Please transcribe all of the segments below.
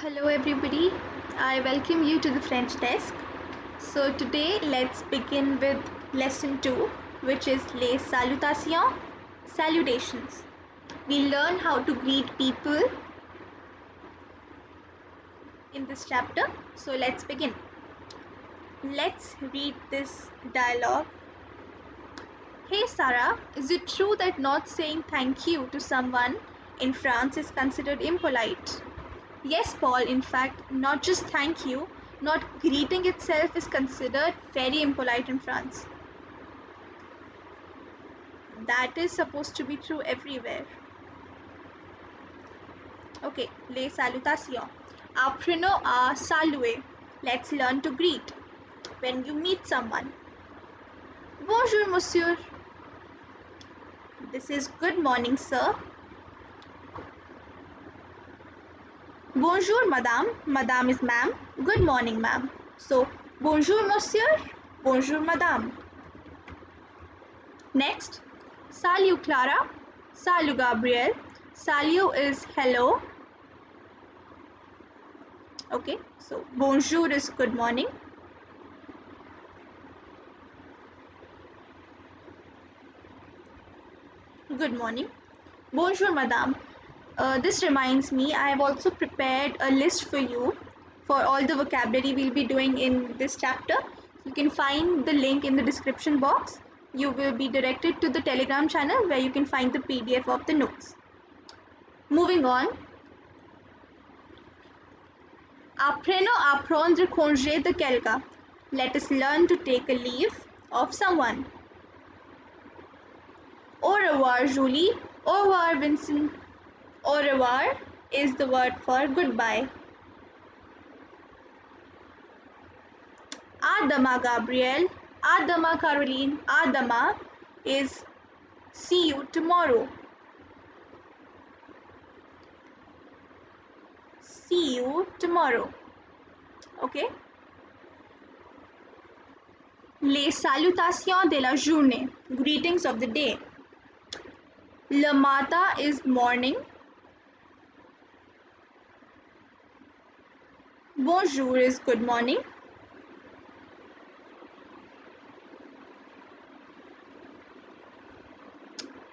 Hello everybody, I welcome you to the French desk. So today let's begin with lesson 2, which is les salutations, salutations. We'll learn how to greet people in this chapter. So let's begin. Let's read this dialogue. Hey Sarah, is it true that not saying thank you to someone in France is considered impolite? Yes, Paul, in fact, not just thank you, not greeting itself is considered very impolite in France. That is supposed to be true everywhere. Okay, les salutations. Apprenons à saluer. Let's learn to greet. When you meet someone. Bonjour, monsieur. This is good morning, sir. Bonjour, madame. Madame is ma'am. Good morning, ma'am. So, bonjour, monsieur. Bonjour, madame. Next, salut, Clara. Salut, Gabriel. Salut is hello. Okay, so bonjour is good morning. Good morning. Bonjour, madame. This reminds me, I have also prepared a list for you for all the vocabulary we'll be doing in this chapter. You can find the link in the description box. You will be directed to the Telegram channel where you can find the PDF of the notes. Moving on. Apprenons à prendre congé de quelqu'un. Let us learn to take a leave of someone. Au revoir, Julie. Au revoir, Vincent. Au revoir is the word for goodbye. Adama, Gabriel. Adama, Caroline. Adama is see you tomorrow. See you tomorrow. Okay? Les salutations de la journée. Greetings of the day. Le matin is morning. Bonjour is good morning.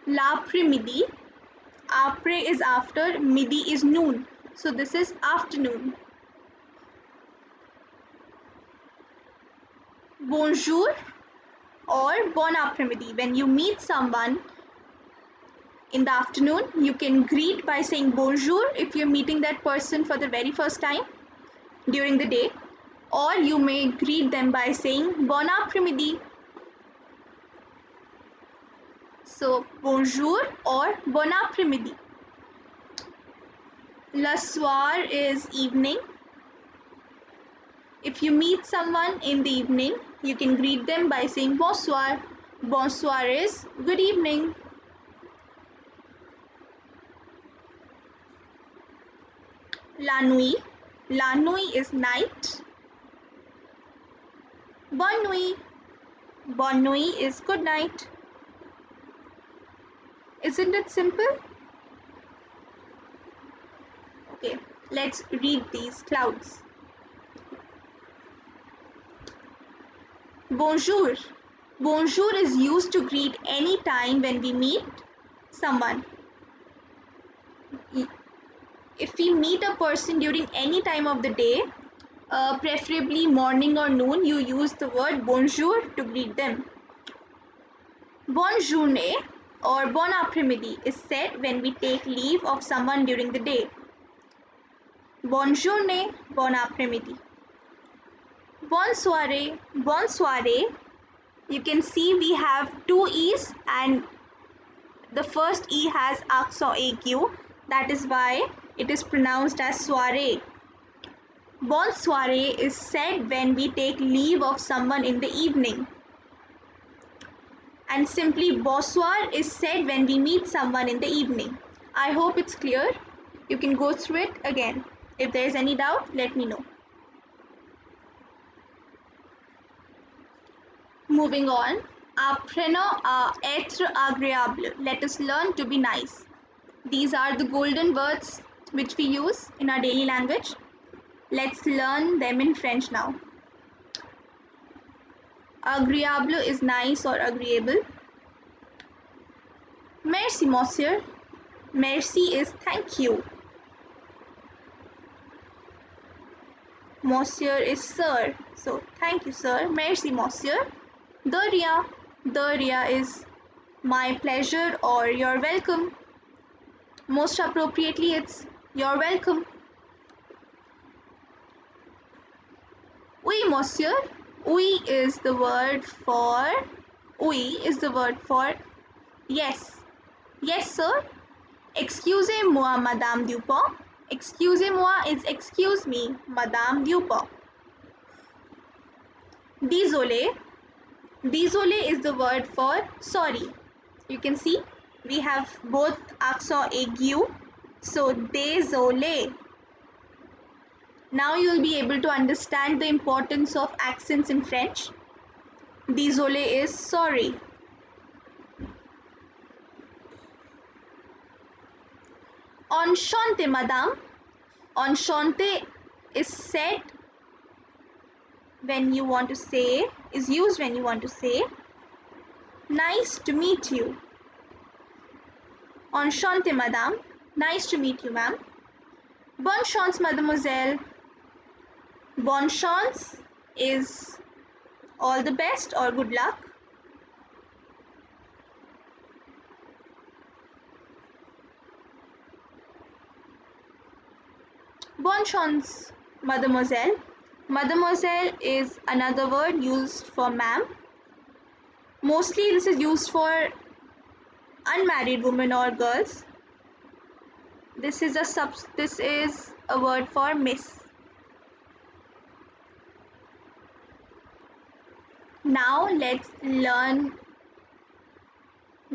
L'après-midi. Après is after, midi is noon. So this is afternoon. Bonjour or bon après-midi. When you meet someone in the afternoon, you can greet by saying bonjour if you're meeting that person for the very first time during the day, or you may greet them by saying bon après-midi. So bonjour or bon après-midi. Le soir is evening. If you meet someone in the evening, you can greet them by saying bonsoir. Bonsoir is good evening. La nuit. La nuit is night. Bonne nuit. Bonne nuit is good night. Isn't it simple? Okay, let's read these clouds. Bonjour. Bonjour is used to greet any time when we meet someone. If we meet a person during any time of the day, preferably morning or noon, you use the word bonjour to greet them. Bonne journée or bon après-midi is said when we take leave of someone during the day. Bonne journée, bon après-midi. Bonne soirée, bonne soirée. You can see we have two E's and the first E has accent aigu. That is why it is pronounced as soirée. Bonne soirée is said when we take leave of someone in the evening. And simply bonsoir is said when we meet someone in the evening. I hope it's clear. You can go through it again. If there is any doubt, let me know. Moving on, apprenons à être agréable. Let us learn to be nice. These are the golden words which we use in our daily language. Let's learn them in French now. Agréable is nice or agreeable. Merci, monsieur. Merci is thank you. Monsieur is sir. So thank you, sir. Merci, monsieur. De rien. De rien is my pleasure or you're welcome. Most appropriately, it's you're welcome. Oui, monsieur. Oui is the word for yes. Yes, sir. Excusez-moi, Madame Dupont. Excusez-moi is excuse me, Madame Dupont. Désolé. Désolé is the word for sorry. You can see we have both accent aigu. So désolé. Now you'll be able to understand the importance of accents in French. Désolé is sorry. Enchanté, madame. Enchanté is said when you want to say, is used when you want to say, nice to meet you. Enchanté, madame. Nice to meet you, ma'am. Bonne chance, mademoiselle. Bonne chance is all the best or good luck. Bonne chance, mademoiselle. Mademoiselle is another word used for ma'am. Mostly this is used for unmarried women or girls. This is a word for miss. Now let's learn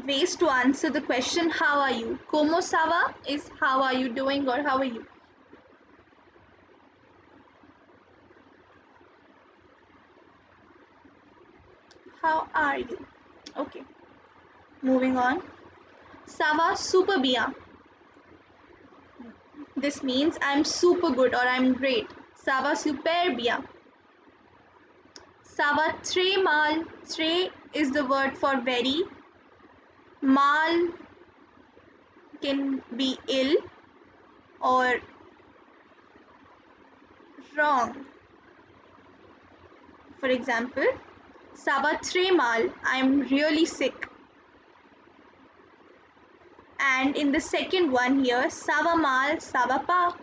ways to answer the question how are you? Como ça va is how are you doing or how are you? How are you? Okay. Moving on. Ça va super bien. This means I'm super good or I'm great. Ça va super bien. Ça va très mal. Très is the word for very. Mal can be ill or wrong. For example, ça va très mal. I'm really sick. And in the second one here, ça va mal, ça va pas.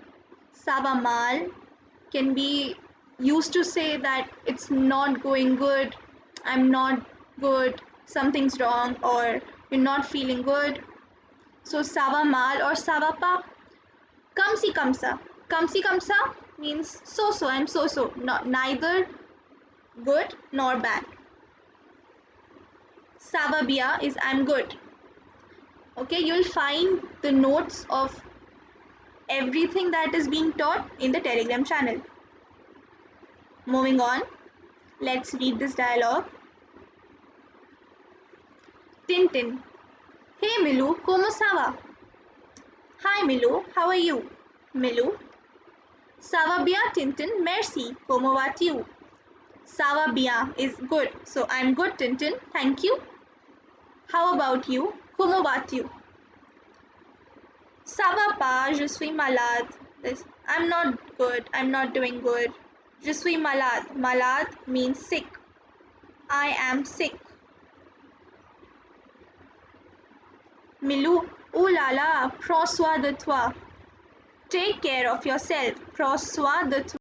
Ça va mal can be used to say that it's not going good, I'm not good, something's wrong, or you're not feeling good. So ça va mal or ça va pas. Kam si kam sa. Kam si kam sa means so-so, I'm so-so, not neither good nor bad. Ça va bien is I'm good. Okay, you'll find the notes of everything that is being taught in the Telegram channel. Moving on, let's read this dialogue. Tintin. Hey Milou, como ça va? Hi Milou, how are you? Milou. Ça va bien Tintin, merci. Como vas-tu? Ça va bien is good. So I'm good Tintin, thank you. How about you? Como vas-tu? Ça va pas, je suis malade. I'm not good, I'm not doing good. Je suis malade. Malade means sick. I am sick. Milou, ooh la la, prends soin de toi. Take care of yourself. Prends soin de toi.